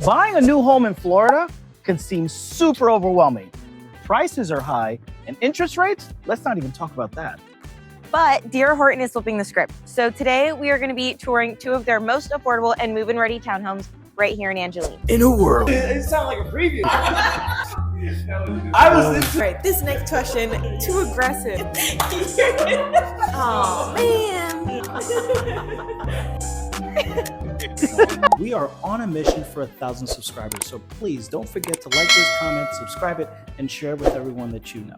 Buying a new home in Florida can seem super overwhelming. Prices are high, and interest rates, let's not even talk about that. But DR Horton is flipping the script. So today we are going to be touring two of their most affordable and move-in ready townhomes right here in Angeline. In a world. It sounded like a preview. Right, this next question, too aggressive. Oh man. We are on a mission for 1,000 subscribers, so please don't forget to like this, comment, subscribe it, and share it with everyone that you know.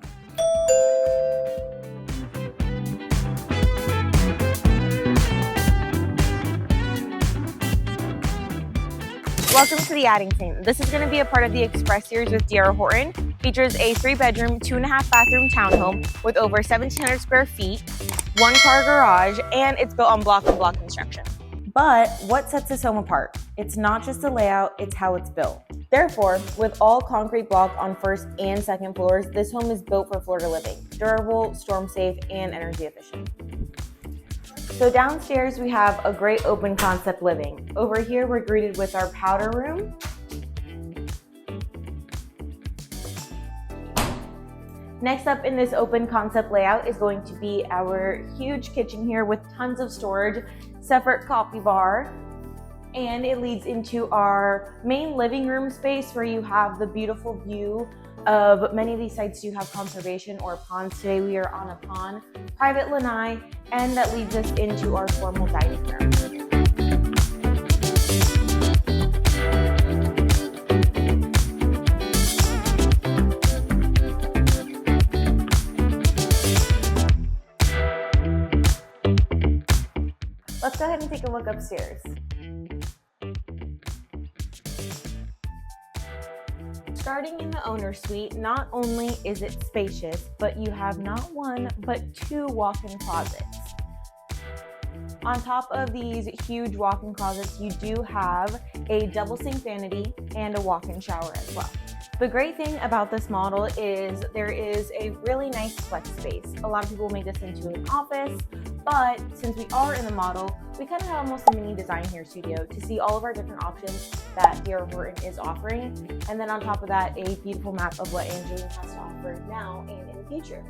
Welcome to the Addington. This is going to be a part of the Express series with DR Horton. Features a 3-bedroom, 2.5 bathroom townhome with over 1,700 square feet, 1-car garage, and it's built on block-on-block construction. But what sets this home apart? It's not just the layout, it's how it's built. Therefore, with all concrete block on first and second floors, this home is built for Florida living. Durable, storm safe, and energy efficient. So downstairs, we have a great open concept living. Over here, we're greeted with our powder room. Next up in this open concept layout is going to be our huge kitchen here with tons of storage, separate coffee bar, and it leads into our main living room space where you have the beautiful view of many of these sites do have conservation or ponds. Today we are on a pond, private lanai, and that leads us into our formal dining room. Let's go ahead and take a look upstairs. Starting in the owner's suite, not only is it spacious, but you have not one, but 2 walk-in closets. On top of these huge walk-in closets, you do have a double sink vanity and a walk-in shower as well. The great thing about this model is there is a really nice flex space. A lot of people make this into an office, but since we are in the model, we kind of have almost a mini design here studio to see all of our different options that DR Horton is offering. And then on top of that, a beautiful map of what Angeline has to offer now and in the future.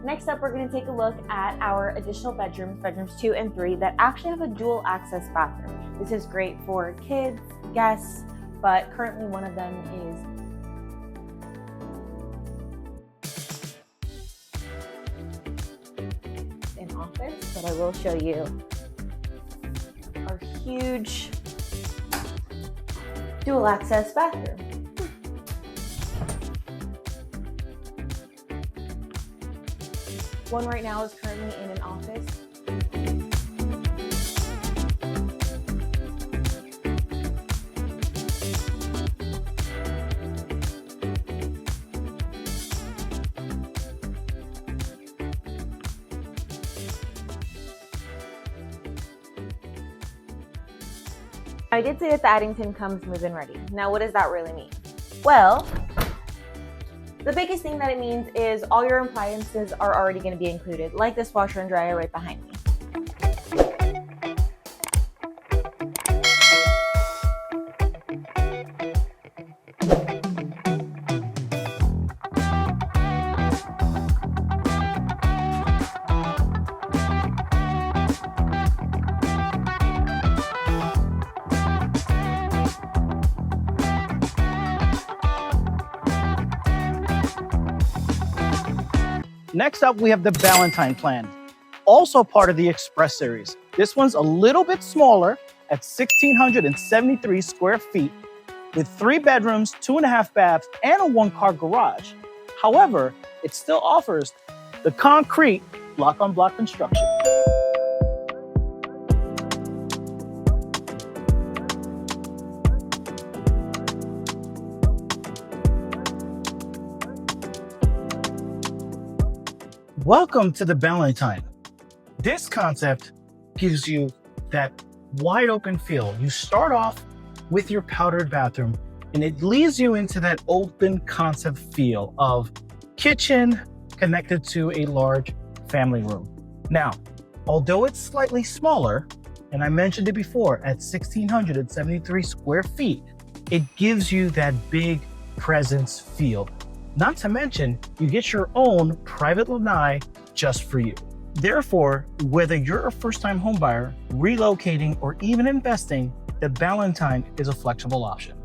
Next up, we're going to take a look at our additional bedrooms, bedrooms 2 and 3, that actually have a dual access bathroom. This is great for kids, guests, but currently one of them is an office, but I will show you our huge dual access bathroom. One right now is currently in an office. I did say that the Addington comes move-in ready. Now, what does that really mean? Well, the biggest thing that it means is all your appliances are already going to be included, like this washer and dryer right behind me. Next up, we have the Ballantyne plan, also part of the Express series. This one's a little bit smaller at 1,673 square feet with 3 bedrooms, 2.5 baths, and a 1-car garage. However, it still offers the concrete block-on-block construction. Welcome to the Ballantyne. This concept gives you that wide open feel. You start off with your powdered bathroom and it leads you into that open concept feel of kitchen connected to a large family room. Now, although it's slightly smaller, and I mentioned it before, at 1,673 square feet, it gives you that big presence feel. Not to mention, you get your own private lanai just for you. Therefore, whether you're a first-time homebuyer, relocating, or even investing, the Ballantyne is a flexible option.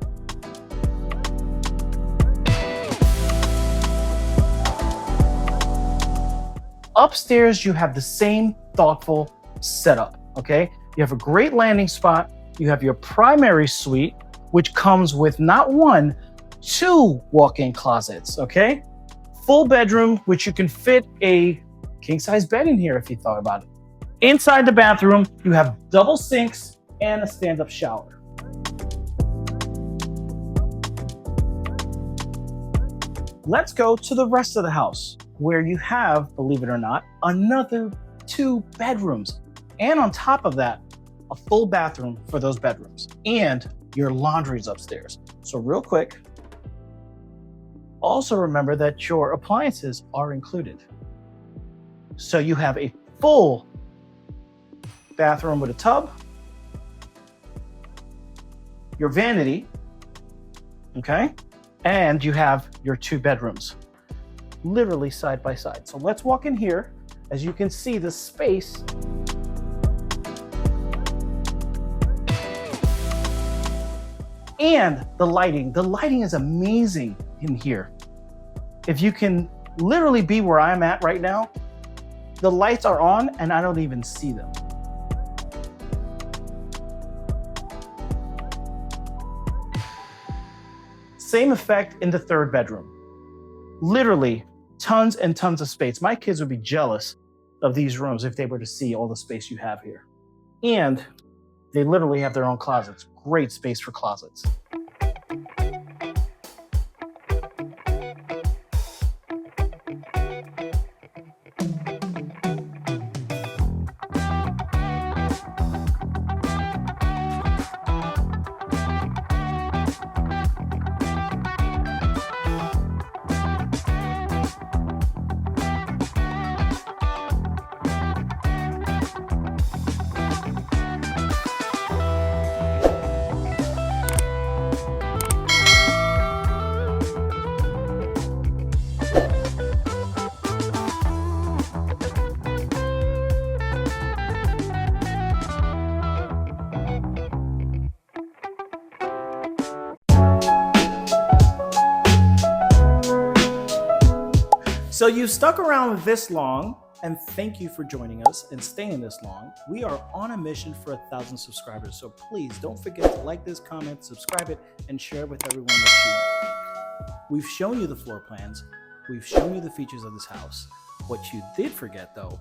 Upstairs, you have the same thoughtful setup, okay? You have a great landing spot. You have your primary suite, which comes with not one, two walk-in closets, okay? Full bedroom, which you can fit a king-size bed in here if you thought about it. Inside the bathroom, you have double sinks and a stand-up shower. Let's go to the rest of the house, where you have, believe it or not, another 2 bedrooms. And on top of that, a full bathroom for those bedrooms. And your laundry's upstairs. So real quick, also remember that your appliances are included. So you have a full bathroom with a tub, your vanity, okay? And you have your 2 bedrooms, literally side by side. So let's walk in here. As you can see, the space and the lighting. The lighting is amazing in here. If you can literally be where I'm at right now, the lights are on and I don't even see them. Same effect in the 3rd bedroom. Literally tons and tons of space. My kids would be jealous of these rooms if they were to see all the space you have here. And they literally have their own closets. Great space for closets. So you've stuck around this long, and thank you for joining us and staying this long. We are on a mission for 1,000 subscribers, so please don't forget to like this, comment, subscribe it, and share it with everyone that you know. We've shown you the floor plans. We've shown you the features of this house. What you did forget, though,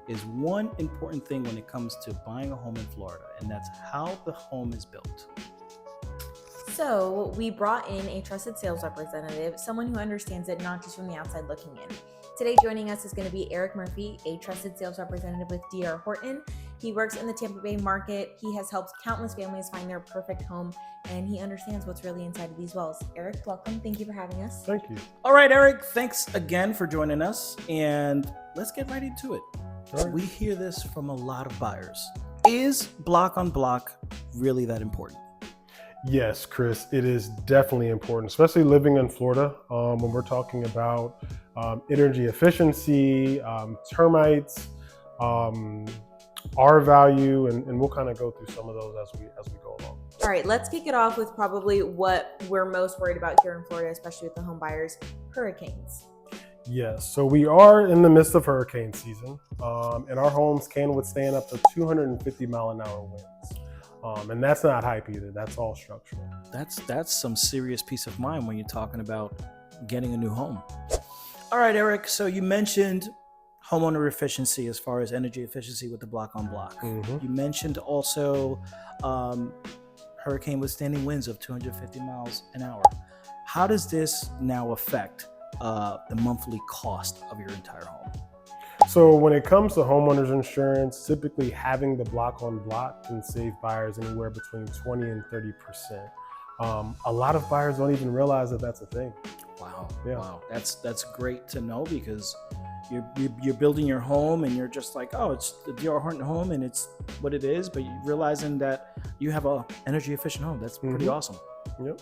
is one important thing when it comes to buying a home in Florida, and that's how the home is built. So we brought in a trusted sales representative, someone who understands it not just from the outside looking in. Today joining us is going to be Eric Murphy, a trusted sales representative with DR Horton. He works in the Tampa Bay market. He has helped countless families find their perfect home, and he understands what's really inside of these walls. Eric, welcome. Thank you for having us. Thank you. All right, Eric, thanks again for joining us, and let's get right into it. Right. We hear this from a lot of buyers. Is block on block really that important? Yes, Chris, it is definitely important, especially living in Florida when we're talking about energy efficiency, termites, R value, and we'll kind of go through some of those as we go along. All right, let's kick it off with probably what we're most worried about here in Florida, especially with the home buyers: hurricanes. Yes, so we are in the midst of hurricane season, and our homes can withstand up to 250 mile an hour winds. And that's not hype either. That's all structural. That's some serious peace of mind when you're talking about getting a new home. All right, Eric. So you mentioned homeowner efficiency as far as energy efficiency with the block on block. Mm-hmm. You mentioned also hurricane withstanding winds of 250 miles an hour. How does this now affect the monthly cost of your entire home? So when it comes to homeowners insurance, typically having the block on block can save buyers anywhere between 20 and 30%. A lot of buyers don't even realize that that's a thing. Wow. Yeah. Wow. That's great to know, because you're building your home and you're just like, oh, it's the DR Horton home and it's what it is, but you're realizing that you have a energy efficient home. That's pretty awesome. Yep.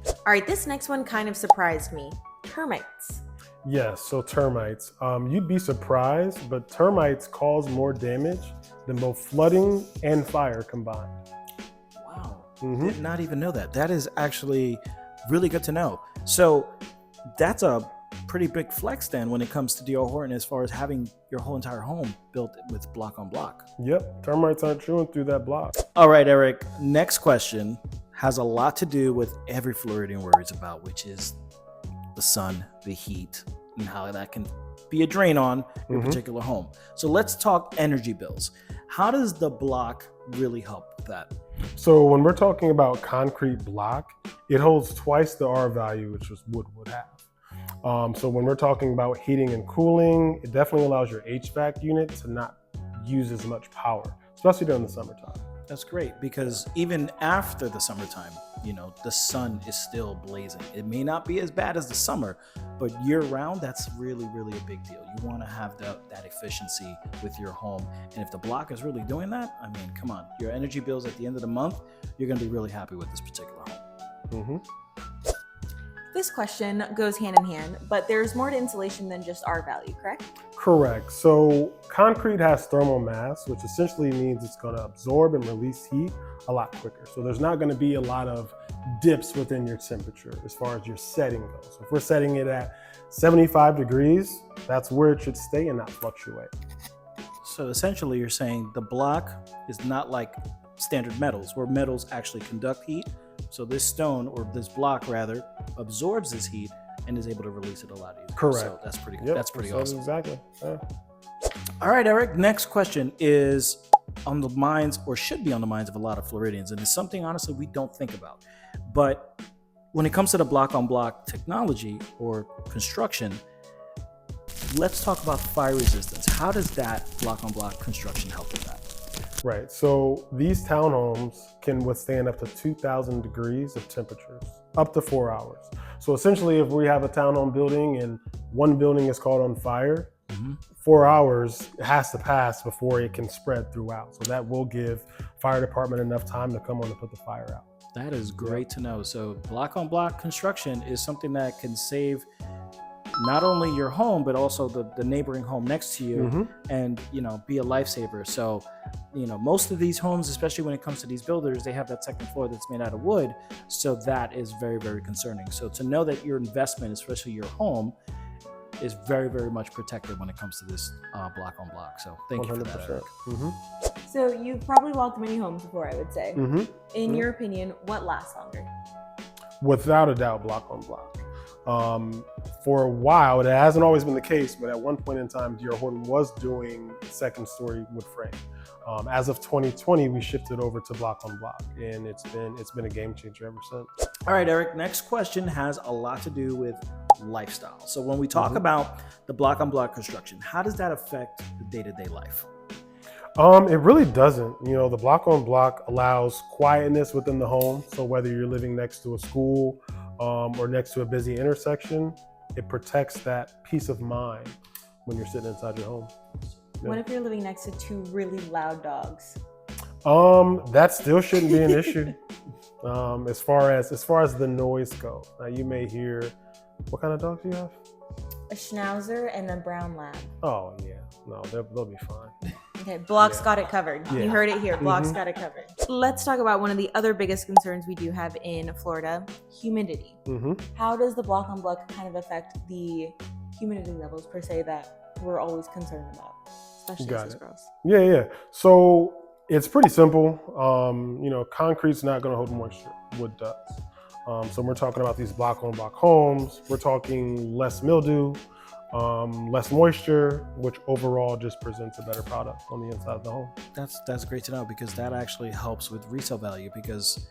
All right, this next one kind of surprised me. Termites. Yes, so termites. You'd be surprised, but termites cause more damage than both flooding and fire combined. Wow, did not even know that. That is actually really good to know. So that's a pretty big flex then when it comes to DR Horton as far as having your whole entire home built with block on block. Yep, termites aren't chewing through that block. All right, Eric, next question has a lot to do with every Floridian worries about, which is the sun, the heat, and how that can be a drain on your particular home. So let's talk energy bills. How does the block really help with that? So when we're talking about concrete block, it holds twice the R value, which wood would have. So when we're talking about heating and cooling, it definitely allows your HVAC unit to not use as much power, especially during the summertime. That's great, because even after the summertime, you know, the sun is still blazing. It may not be as bad as the summer, but year round, that's really, really a big deal. You want to have that efficiency with your home. And if the block is really doing that, I mean, come on, your energy bills at the end of the month, you're going to be really happy with this particular home. This question goes hand in hand, but there's more to insulation than just R value, correct? Correct. So concrete has thermal mass, which essentially means it's going to absorb and release heat a lot quicker. So there's not going to be a lot of dips within your temperature as far as your setting goes. So if we're setting it at 75 degrees, that's where it should stay and not fluctuate. So essentially you're saying the block is not like standard metals, where metals actually conduct heat. So this stone, or this block rather, absorbs this heat and is able to release it a lot easier. Correct. So that's pretty good. Yep, That's pretty so awesome. Exactly. Yeah. All right, Eric, next question is on the minds, or should be on the minds, of a lot of Floridians, and it's something honestly we don't think about. But when it comes to the block on block technology or construction, let's talk about fire resistance. How does that block on block construction help with that? Right. So these townhomes can withstand up to 2,000 degrees of temperatures, up to 4 hours. So essentially, if we have a townhome building and one building is caught on fire, 4 hours has to pass before it can spread throughout. So that will give fire department enough time to come on and put the fire out. That is great to know. So block on block construction is something that can save not only your home, but also the neighboring home next to you, and, you know, be a lifesaver. So, you know, most of these homes, especially when it comes to these builders, they have that second floor that's made out of wood. So that is very, very concerning. So to know that your investment, especially your home, is very, very much protected when it comes to this block on block. So thank you for that, Eric. So you've probably walked many homes before, I would say. In your opinion, what lasts longer? Without a doubt, block on block. For a while, it hasn't always been the case, but at one point in time, DR Horton was doing second story wood frame. As of 2020, we shifted over to block on block, and it's been a game changer ever since. All right, Eric, next question has a lot to do with lifestyle. So when we talk about the block on block construction, how does that affect the day-to-day life? It really doesn't. You know, the block on block allows quietness within the home. So whether you're living next to a school or next to a busy intersection, it protects that peace of mind when you're sitting inside your home. Yeah. What if you're living next to two really loud dogs? That still shouldn't be an issue. As far as the noise go. Now you may hear, what kind of dogs do you have? A Schnauzer and a brown lab. Oh yeah, no, they'll be fine. Okay, Block's got it covered. You heard it here. Block's got it covered. Let's talk about one of the other biggest concerns we do have in Florida, humidity. How does the block on block kind of affect the humidity levels per se that we're always concerned about, especially as gross? Yeah. So it's pretty simple. You know, concrete's not going to hold moisture. Wood does. So when we're talking about these block on block homes, we're talking less mildew, less moisture, which overall just presents a better product on the inside of the home. That's great to know, because that actually helps with resale value, because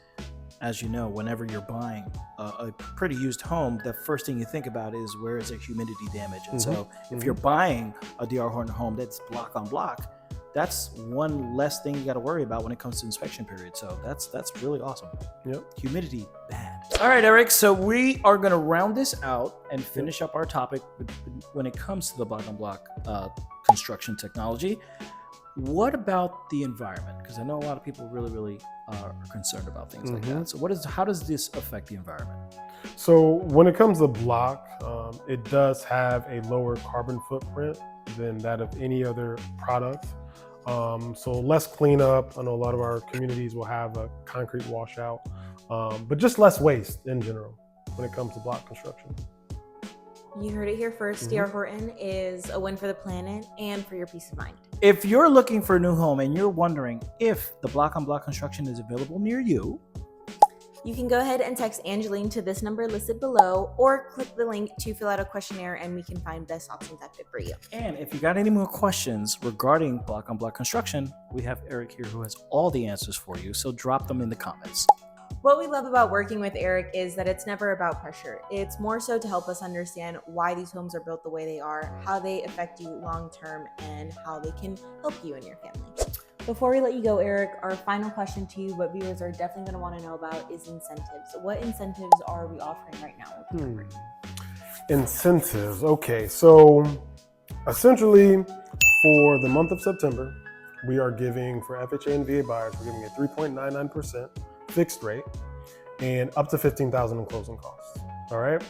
as you know, whenever you're buying a pretty used home, the first thing you think about is, where is there humidity damage? And so if you're buying a DR Horton home that's block on block, that's one less thing you got to worry about when it comes to inspection period. So that's really awesome. Yep. Humidity, bad. All right, Eric. So we are going to round this out and finish up our topic when it comes to the block on block construction technology. What about the environment? Because I know a lot of people really are concerned about things like that. So how does this affect the environment? So when it comes to block, it does have a lower carbon footprint than that of any other product. So less cleanup. I know a lot of our communities will have a concrete washout, but just less waste in general when it comes to block construction. You heard it here first. DR Horton is a win for the planet and for your peace of mind. If you're looking for a new home and you're wondering if the block-on-block construction is available near you, you can go ahead and text Angeline to this number listed below, or click the link to fill out a questionnaire and we can find best options that fit for you. and if you got any more questions regarding block-on-block construction, we have Eric here who has all the answers for you, so drop them in the comments. What we love about working with Eric is that it's never about pressure. It's more so to help us understand why these homes are built the way they are, how they affect you long term, and how they can help you and your family. Before we let you go, Eric, our final question to you, what viewers are definitely going to want to know about is incentives. What incentives are we offering right now? Incentives. Okay, so essentially for the month of September, we are giving, for FHA and VA buyers, we're giving a 3.99% fixed rate and up to $15,000 in closing costs. All right,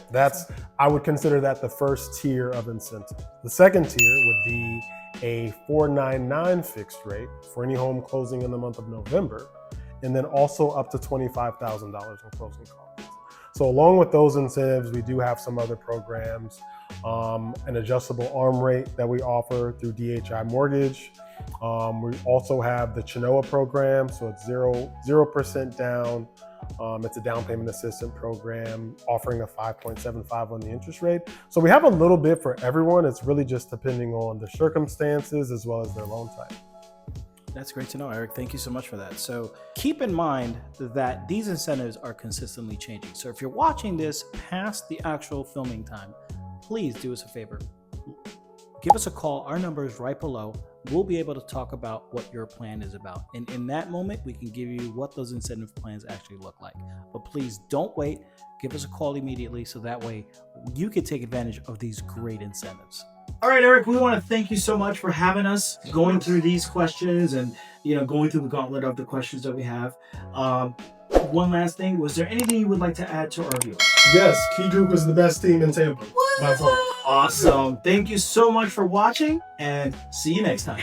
I would consider that the first tier of incentive. The second tier would be a 4.99 fixed rate for any home closing in the month of November, and then also up to $25,000 in closing costs. So along with those incentives, we do have some other programs, an adjustable ARM rate that we offer through DHI Mortgage. We also have the Chenoa program, so it's 0% down. It's a down payment assistance program offering a 5.75 on the interest rate. So we have a little bit for everyone. It's really just depending on the circumstances as well as their loan type. That's great to know, Eric. Thank you so much for that. So keep in mind that these incentives are consistently changing. So if you're watching this past the actual filming time, please do us a favor. Give us a call. Our number is right below. We'll be able to talk about what your plan is about. And in that moment, we can give you what those incentive plans actually look like. But please don't wait. Give us a call immediately so that way you can take advantage of these great incentives. All right, Eric, we want to thank you so much for having us, going through these questions and, going through the gauntlet of the questions that we have. One last thing, was there anything you would like to add to our viewers? Yes, Key Group is the best team in Tampa by far. Awesome. Thank you so much for watching and see you next time.